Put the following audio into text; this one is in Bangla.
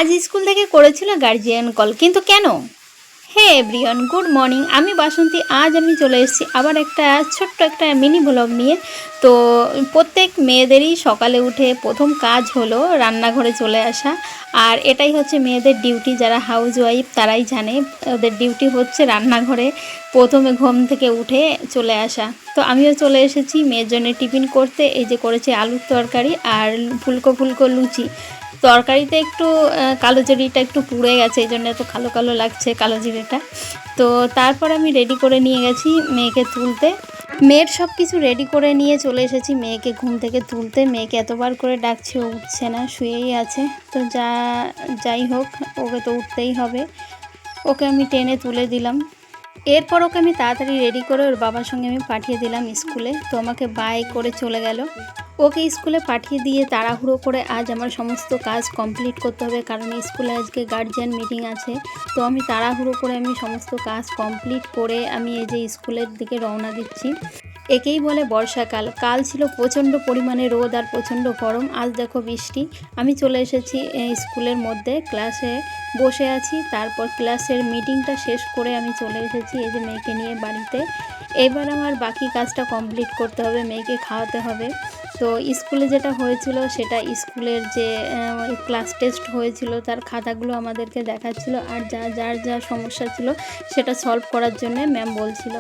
আজ স্কুল থেকে করেছিল গার্জিয়ান কল, কিন্তু কেন? Hey everyone, good morning. আমি বাসন্তী। আজ আমি চলে এসেছি আবার একটা ছোট্ট একটা মিনি ব্লগ নিয়ে। তো প্রত্যেক মেয়েদেরই সকালে উঠে প্রথম কাজ হলো রান্নাঘরে চলে আসা। আর এটাই হচ্ছে মেয়েদের ডিউটি, যারা হাউস ওয়াইফ তারাই জানে ওদের ডিউটি হচ্ছে রান্নাঘরে প্রথমে ঘুম থেকে উঠে চলে আসা। তো আমিও চলে এসেছি মেয়ের জন্য টিফিন করতে। এই যে করেছি আলুর তরকারি আর ফুলকো ফুলকো লুচি। তরকারিতে একটু কালো জিরেটা একটু পুড়ে গেছে, এই জন্য এত কালো কালো লাগছে কালো জিরেটা। তো তারপর আমি রেডি করে নিয়ে গেছি মেয়েকে তুলতে। মেয়ের সব কিছু রেডি করে নিয়ে চলে এসেছি মেয়েকে ঘুম থেকে তুলতে। মেয়েকে এতবার করে ডাকছি, ও উঠছে না, শুয়েই আছে। তো যাই হোক, ওকে তো উঠতেই হবে। ওকে আমি টেনে তুলে দিলাম। এরপর ওকে আমি তাড়াতাড়ি রেডি করে ওর বাবার সঙ্গে আমি পাঠিয়ে দিলাম স্কুলে। তো আমাকে বাই করে চলে গেল। ওকে স্কুলে পাঠিয়ে দিয়ে তাড়াহুড়ো করে আজ আমার সমস্ত কাজ কমপ্লিট করতে হবে, কারণ স্কুলে আজকে গার্জিয়ান মিটিং আছে। তো আমি তাড়াহুড়ো করে আমি সমস্ত কাজ কমপ্লিট করে আমি এই যে স্কুলের দিকে রওনা দিচ্ছি। একেই বলে বর্ষাকাল। কাল ছিল প্রচণ্ড পরিমাণে রোদ আর প্রচণ্ড গরম, আজ দেখো বৃষ্টি। আমি চলে এসেছি স্কুলের মধ্যে, ক্লাসে বসে আছি। তারপর ক্লাসের মিটিংটা শেষ করে আমি চলে এসেছি এই যে মেয়েকে নিয়ে বাড়িতে। এবার আমার বাকি কাজটা কমপ্লিট করতে হবে, মেয়েকে খাওয়াতে হবে। তো স্কুলে যেটা হয়েছিল সেটা স্কুলের যে ক্লাস টেস্ট হয়েছিল তার খাতাগুলো আমাদেরকে দেখাচ্ছিল, আর যার যা সমস্যা ছিল সেটা সলভ করার জন্য ম্যাম বলছিল।